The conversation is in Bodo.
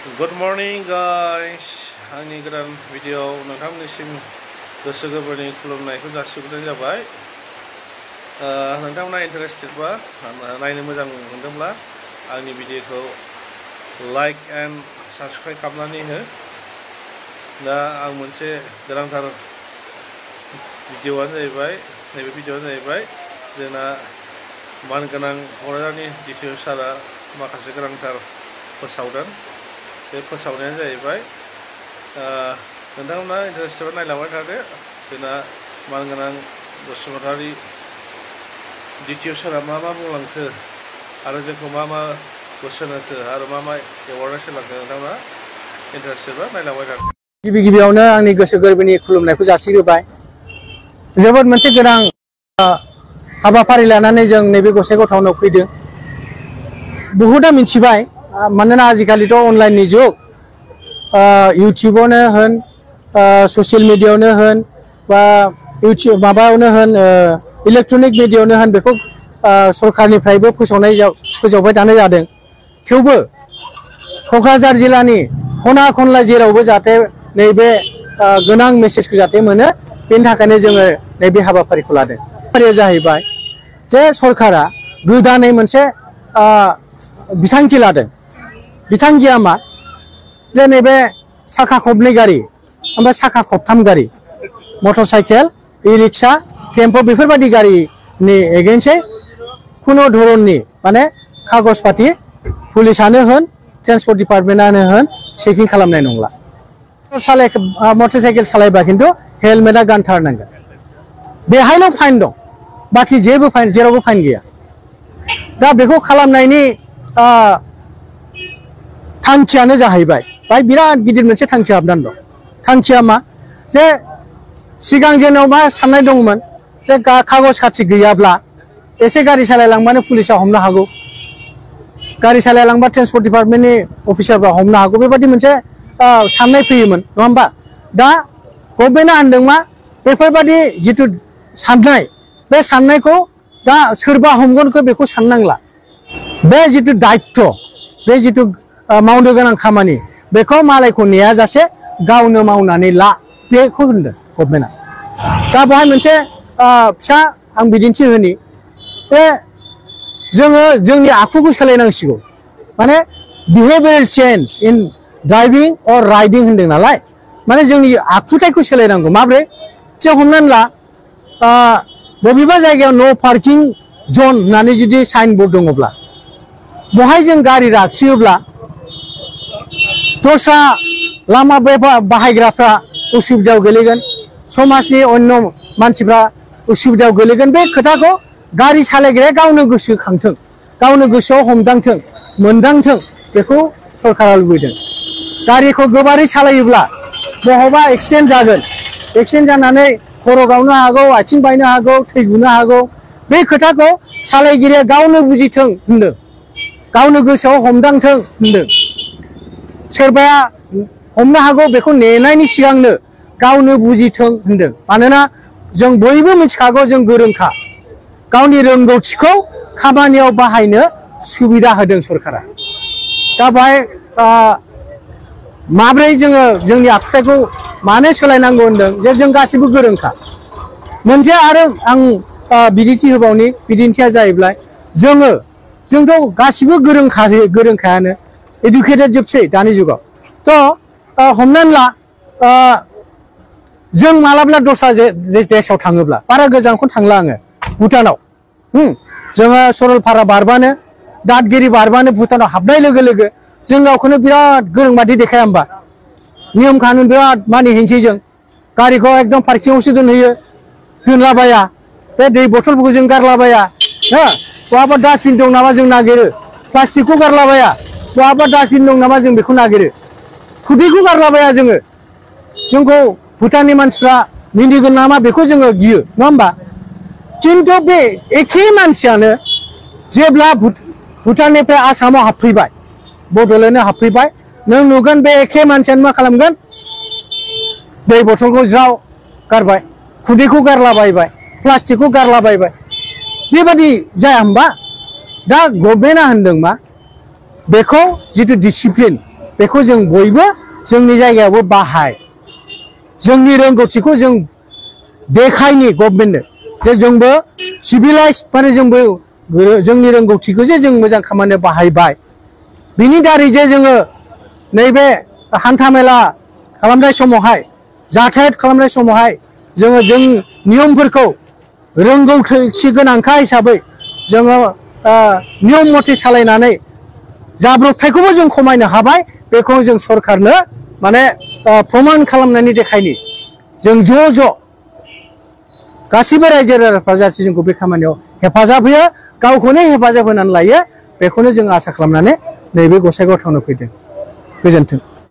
Good morning guys. आंनि गोदान भिडिअ नोंथांमोननिसिम गोसो गोरबोनि खुलुमनायखौ जासिहरनाय जाबाय। नोंथांमोना इन्टारेस्टेड बा नायनो मोजां मोनदोंब्ला आंनि भिडिअखौ लाइक एन्ड साबस्क्राइब खालामनानै हो। दा आं मोनसे गोनांथार भिडिअआनो जाहैबाय नैबे भिडिअआनो जाहैबाय जोंना मानगोनां क'क्राझारनि डिटिअ सारआ माखासे गोनांथार फोसावदों। बे फोसावनायानो जाहैबाय नोंथांमोना इन्टारेस्टेड नायलांबाय थादो। जोंना मानगोनां बसुमतारी डिटिअ सारआ मा बुंलांखो आरो जोंखौ मा बोसोन होखो आरो मा एवार्डनेस होलांखो नोंथांमोना इन्टारेस्टेड नायलांबाय थादो। गिबियावनो आंनि गोसो गोरबोनि खुलुमनायखौ जासिहोबाय। जोबोद मोनसे गोनां हाबाफारि लानानै जों नैबे गसाइगाव टाउनाव फैदों। बहुदा मिथिबाय मानोना आजिखालिथ' अनलाइननि जुग, इउटिउबावनो होन ससियेल मिडियायावनो होन बा माबायावनो होन इलेक्ट्रनिक मिडियायावनो होन बेखौ सरकारनिफ्रायबो फोसावबाय थानाय जादों। थेवबो क'क्राझार जिल्लानि खना खनला जेरावबो जाहाथे नैबे गोनां मेसेजखौ जाहाथे मोनो, बेनि थाखायनो जोङो नैबे हाबाफारिखौ लादों। हाबाफारिया जाहैबाय जे सरकारा गोदानै मोनसे बिथांखि लादों। बिथांखिया मा? जे नैबे साखा खबनै गारि ओमफ्राय साखा खबथाम गारि, motor cycle, E rickshaw, tempo बेफोरबायदि गारिनि एगेन्स्टै खुनु धरननि माने कागज पाति पुलिसानो होन ट्रेन्सपर्ट डिपार्टमेन्टआनो होन चेकिं खालामनाय नंला। मटर साइकेल सालायबा खिन्थु हेलमेटआ गानथारनांगोन। बेहायल' फाइन दं, बाखि जेबो फाइन जेरावबो फाइन गैया। दा बेखौ खालामनायनि थांखियानो जाहैबाय बाय बिराद गिदिर मोनसे थांखि हाबनानै दं। थांखिया मा? जे सिगां जेनाव मा साननाय दंमोन जे कागज खाथि गैयाब्ला एसे गारि सालायलांबानो पुलिसा हमनो हागौ, गारि सालायलांबा ट्रेन्सपर्ट डिपार्टमेन्टनि अफिसारफ्रा हमनो हागौ, बेबायदि मोनसे साननाय फैयोमोन, नङा होमबा? दा गभर्नमेन्टआ होनदों मा बेफोरबायदि जिथु साननाय, बे साननायखौ दा सोरबा हमगोनखौ बेखौ साननांला। बे जिथु दायित्व, बे जिथु मावनो गोनां खामानि, बेखौ मालायखौ नेयाजासे गावनो मावनानै ला, बेखौ होनदों गभर्नमेन्टआ। दा बेवहाय मोनसे फिसा आं बिदिन्थि होनि, बे जोङो जोंनि आखुखौ सोलायनांसिगौ। माने बिहेभियरेल चेन्ज इन ड्राइभिं अर राइडिं होनदों नालाय, माने जोंनि आखुथायखौ सोलायनांगौ। माब्रै? जे हमनानै ला बबेबा जायगायाव नो पार्किं जन होननानै जुदि साइन बर्ड दङब्ला बहाय जों गारि लाखियोब्ला दस्रा लामा बाहायग्राफ्रा उसुबिदायाव गोलैगोन, समाजनि अन्य मानसिफ्रा उसुबिदायाव गोलैगोन। बे खोथाखौ गारि सालायग्राया गावनो गोसोखांथों, गावनो गोसोआव हमदांथों, मोनदांथों, बेखौ सरकारा लुबैदों। गारिखौ गोबारै सालायोब्ला बहाबा एक्सिडेन्ट जागोन, एक्सिडेन्ट जानानै खर' गावनो हागौ, आथिं बायनो हागौ, थैगुनो हागौ। बे खोथाखौ सालायगिरिया गावनो बुजिथों होनदों, गावनो गोसोआव हमदांथों होनदों। सोरबाया हमनो हागौ, बेखौ नेनायनि सिगांनो गावनो बुजिथों होनदों। मानोना जों बयबो मिथिखागौ जों गोरोंखा, गावनि रोंगौथिखौ खामानियाव बाहायनो सुबिदा होदों सरकारा। दा बेहाय माब्रै जोङो जोंनि आखुथायखौ मानो सोलायनांगौ होनदों जे जों गासिबो गोरोंखा। मोनसे आरो आं बिदिन्थि होबावनि, बिदिन्थिया जाहैबाय जोंथ' गासिबो गोरोंखायानो, इडुकेटेड जोबसै दानि जुगाव। थ' हमनानै ला जों मालाब्ला दस्रा देशआव थाङोब्ला, बारा गोजानखौनो थांला आङो, भुटानाव। जोङो सरलपारा बारबानो, दादगिरि बारबानो भुटानाव हाबनाय लोगो लोगो जों गावखौनो बिराद गोरों बादि देखाया होमबा? नियम कानुन बिराद मानिहैनोसै जों, गारिखौ एकदम पार्किंआवसो दोनलाबाया, बे दै बथलफोरखौ जों गारलाबाया, बहाबा डास्टबिन दं नामा जों नागिरो, प्लास्टिकखौ गारलाबाया, बहाबा डास्टबिन दं नामा जों बेखौ नागिरो, खुदैखौ गारलाबाया जोङो। जोंखौ भुटाननि मानसिफ्रा मिनिगोन नामा बेखौ जोङो गियो, नङा होमबा? खिन्थु बे एखे मानसियानो जेब्ला भुटाननिफ्राय आसामाव हाबफैबाय, बड'लेण्डआव हाबफैबाय, नों नुगोन बे एखे मानसियानो मा खालामगोन? दै बथलखौ ज्राव गारबाय, खुदैखौ गारलाबायबाय, प्लास्टिकखौ गारलाबायबाय। बेबादि जाया होमबा? दा गभर्नमेन्टआ होनदों मा बेखौ जितु डिसिप्लिन बेखौ जों बयबो जोंनि जायगायावबो बाहाय जोंनि रोंगौथिखौ जों देखायनि गभर्नमेन्टनो जे जोंबो सिभिलाइज माने जोंबो जोंनि रोंगौथिखौ जे जों मोजां खामानियाव बाहायबाय बिनि दारै जे जोङो नैबे हान्थामेला खालामनाय समावहाय जाथायत खालामनाय समावहाय जोङो जों नियमफोरखौ रोंगौथि गोनांखा हिसाबै जोङो नियम मथे सालायनानै जाब्रबथायखौबो जों खमायनो हाबाय बेखौ जों सरकारनो माने प्रमान खालामनानै देखायनि जों ज' ज' गासिबो रायजो राजाफ्रा जासे जोंखौ बे खामानियाव हेफाजाब होयो गावखौनो हेफाजाब होनानै लायो बेखौनो जों आसा खालामनानै नैबे गसाइगाव टाउनाव फैदों गोजोन्थों।